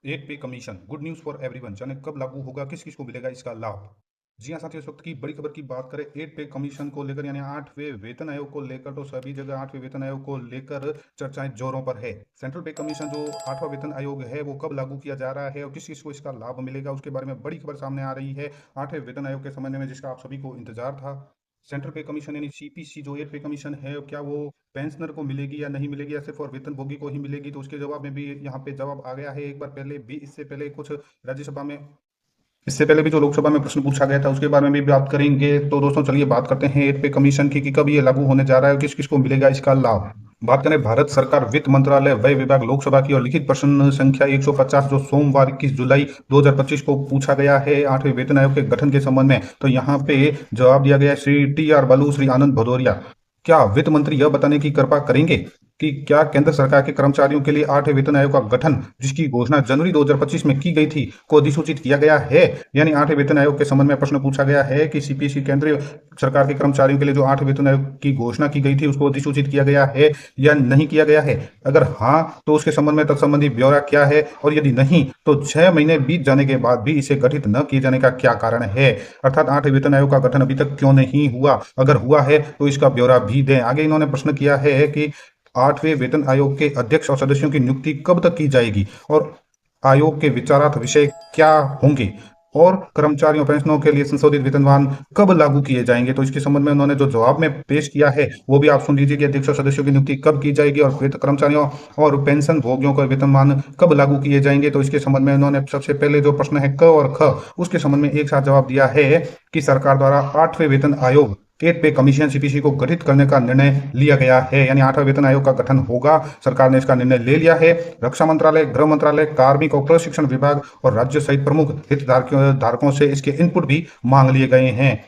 Add pay commission good news for everyone. जाने कब लागू होगा, किस किस को मिलेगा इसका लाभ। जी हाँ साथियों, इस वक्त की बड़ी खबर की बात करें एड पे कमीशन को लेकर, यानी 8वें वेतन आयोग को लेकर, तो सभी जगह 8वें वेतन आयोग को लेकर चर्चाएं जोरों पर है। सेंट्रल पे कमीशन जो 8वां वेतन आयोग है वो कब लागू किया जा रहा है और किस किस को इसका लाभ मिलेगा, उसके बारे में बड़ी खबर सामने आ रही है 8वें वेतन आयोग के संबंध में, जिसका आप सभी को इंतजार था। सेंट्रल पे कमीशन यानी सीपीसी जो एड पे कमीशन है, क्या वो पेंशनर को मिलेगी या नहीं मिलेगी, या सिर्फ और वेतनभोगी को ही मिलेगी, तो उसके जवाब में भी यहाँ पे जवाब आ गया है। एक बार पहले भी, इससे पहले कुछ राज्यसभा में, इससे पहले भी जो लोकसभा में प्रश्न पूछा गया था उसके बारे में भी बात करेंगे। तो दोस्तों चलिए बात करते हैं एड पे कमीशन की कि कब ये लागू होने जा रहा है और किस किस को मिलेगा इसका लाभ। बात करें भारत सरकार वित्त मंत्रालय व्यय विभाग लोकसभा की और लिखित प्रश्न संख्या 150 जो सोमवार 21 जुलाई 2025 को पूछा गया है 8वें वेतन आयोग के गठन के संबंध में, तो यहाँ पे जवाब दिया गया श्री TR बालू, श्री आनंद भदौरिया। क्या वित्त मंत्री यह बताने की कृपा करेंगे कि क्या केंद्र सरकार के कर्मचारियों के लिए 8वें वेतन आयोग का गठन, जिसकी घोषणा जनवरी 2025 में की गई थी, को अधिसूचित किया गया है। यानी 8वें वेतन आयोग के संबंध में प्रश्न पूछा गया है कि सीपीसी केंद्रीय सरकार के कर्मचारियों के लिए जो 8वें वेतन आयोग की घोषणा की गई थी उसको अधिसूचित किया गया है या नहीं किया गया है। अगर हाँ तो उसके संबंध में तत्संबंधी ब्यौरा क्या है, और यदि नहीं तो 6 महीने बीत जाने के बाद भी इसे गठित न किए जाने का क्या कारण है। अर्थात 8वें वेतन आयोग का गठन अभी तक क्यों नहीं हुआ, अगर हुआ है तो इसका ब्यौरा भी दें। आगे इन्होंने प्रश्न किया है कि 8वें वेतन आयोग के अध्यक्ष और सदस्यों की नियुक्ति कब तक की जाएगी और आयोग के विचारार्थ विषय क्या होंगे, और कर्मचारियों पेंशनों के लिए संशोधित वेतनमान कब लागू किए जाएंगे। तो इसके संबंध में उन्होंने जो जवाब में पेश किया है वो भी आप सुन लीजिए कि अध्यक्ष और सदस्यों की नियुक्ति कब की जाएगी और कर्मचारियों और पेंशन भोगियों का वेतनमान कब लागू किए जाएंगे। तो इसके संबंध में उन्होंने सबसे पहले जो प्रश्न है क और ख, उसके संबंध में एक साथ जवाब दिया है कि सरकार द्वारा 8वें वेतन आयोग एड पे कमीशन सीपीसी को गठित करने का निर्णय लिया गया है। यानी 8वां वेतन आयोग का गठन होगा, सरकार ने इसका निर्णय ले लिया है। रक्षा मंत्रालय, गृह मंत्रालय, कार्मिक और प्रशिक्षण विभाग और राज्य सहित प्रमुख हितधारकों से इसके इनपुट भी मांग लिए गए हैं।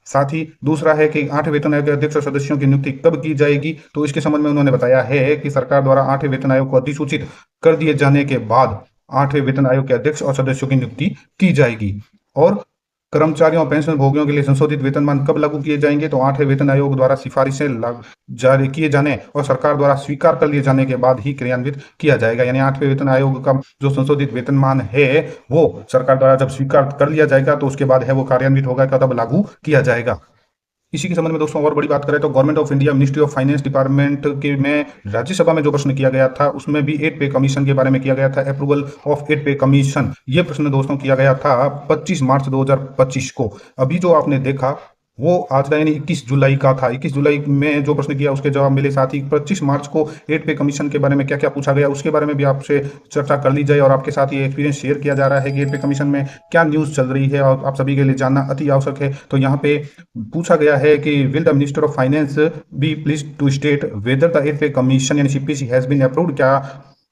साथ ही दूसरा है कि 8वें वेतन आयोग के अध्यक्ष और सदस्यों की नियुक्ति कब की जाएगी, तो इसके संबंध में उन्होंने बताया है कि सरकार द्वारा 8वें वेतन आयोग को अधिसूचित कर दिए जाने के बाद 8वें वेतन आयोग के अध्यक्ष और सदस्यों की नियुक्ति की जाएगी। और कर्मचारियों और पेंशन भोगियों के लिए संशोधित वेतनमान कब लागू किए जाएंगे, तो 8वें वेतन आयोग द्वारा सिफारिशें जारी किए जाने और सरकार द्वारा स्वीकार कर लिए जाने के बाद ही क्रियान्वित किया जाएगा। यानी 8वें वेतन आयोग का जो संशोधित वेतनमान है वो सरकार द्वारा जब स्वीकार कर लिया जाएगा तो उसके बाद है वो कार्यान्वित होगा, तब लागू किया जाएगा। इसी के संबंध में दोस्तों और बड़ी बात करें तो government of India ministry of finance department के में राज्यसभा में जो प्रश्न किया गया था उसमें भी एड पे कमीशन के बारे में किया गया था। Approval of eighth pay commission, ये प्रश्न दोस्तों किया गया था 25 मार्च 2025 को। अभी जो आपने देखा वो आज का यानी 21 जुलाई का था। 21 जुलाई में जो प्रश्न किया उसके जवाब मिले। साथ ही 25 मार्च को एड पे कमीशन के बारे में क्या क्या पूछा गया उसके बारे में भी आपसे चर्चा कर ली जाए और आपके साथ ये एक्सपीरियंस शेयर किया जा रहा है कि एड पे कमीशन में क्या न्यूज़ चल रही है और आप सभी के लिए जानना अति आवश्यक है। तो यहाँ पे पूछा गया है कि will the minister of finance be please to state whether the eighth pay commission यानी सीपीसी हैज बीन अप्रूव्ड, क्या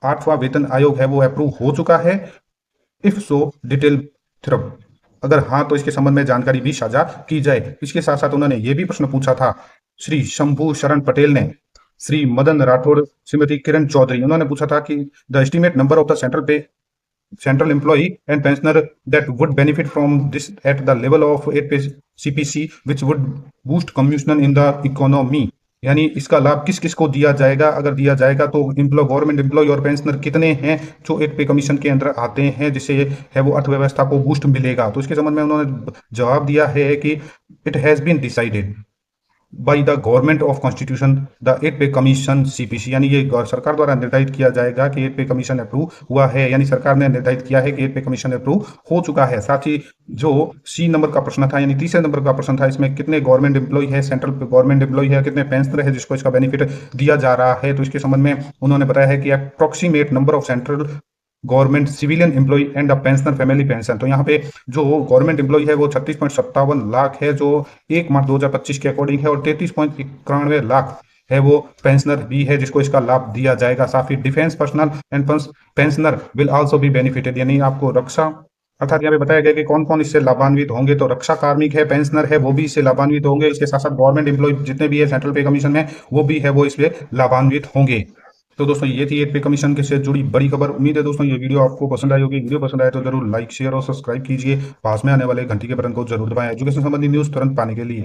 8वां वेतन आयोग है वो अप्रूव हो चुका है। इफ सो डिटेल थ्रब, अगर हाँ तो इसके संबंध में जानकारी भी साझा की जाए। इसके साथ साथ उन्होंने ये भी प्रश्न पूछा था श्री शंभू शरण पटेल ने, श्री मदन राठौर, श्रीमती किरण चौधरी। उन्होंने पूछा था कि the estimate number of the central employee and pensioner that would benefit from this at the level of eighth pay CPC which would boost consumption in the economy. यानी इसका लाभ किस किस को दिया जाएगा, अगर दिया जाएगा तो गवर्नमेंट एम्प्लॉय और पेंशनर कितने हैं जो एड पे कमीशन के अंदर आते हैं, जिससे है वो अर्थव्यवस्था को बूस्ट मिलेगा। तो इसके संबंध में उन्होंने जवाब दिया है कि it has been decided by the government of constitution the eighth pay commission CPC, यानी ये सरकार द्वारा निर्धारित किया जाएगा कि एड पे कमीशन अप्रूव हुआ है। यानी सरकार ने निर्धारित किया है कि एड पे कमीशन अप्रूव हो चुका है। साथ ही जो सी नंबर का प्रश्न था यानी तीसरे नंबर का प्रश्न था, इसमें कितने गवर्नमेंट एम्प्लॉय है, सेंट्रल गवर्नमेंट एम्प्लॉय है, कितने पेंशनर है जिसको इसका बेनिफिट दिया जा रहा है। तो इसके संबंध में उन्होंने बताया है कि approximate number of central government civilian employ and pensioner family pension. तो यहाँ पे जो गवर्नमेंट एम्प्लॉय है वो 36.57 लाख है जो 1 मार्च 2025 के अकॉर्डिंग है, और 33.91 लाख है वो पेंशनर भी है जिसको इसका लाभ दिया जाएगा। साथ ही defence personnel and pensioner will also be benefited, यानी आपको रक्षा, अर्थात यहाँ पे बताया गया कि कौन कौन इससे लाभान्वित होंगे। तो रक्षा कार्मिक है, पेंशनर है, वो भी इससे लाभान्वित होंगे। इसके साथ साथ गवर्नमेंट एम्प्लॉय जितने भी है सेंट्रल पे कमीशन में वो भी है वो इससे लाभान्वित होंगे। तो दोस्तों ये थी एड पे कमीशन के से जुड़ी बड़ी खबर। उम्मीद है दोस्तों ये वीडियो आपको पसंद आई होगी। वीडियो पसंद आए तो जरूर लाइक, शेयर और सब्सक्राइब कीजिए। पास में आने वाले घंटी के बटन को जरूर दबाएं एजुकेशन संबंधी न्यूज़ तुरंत पाने के लिए।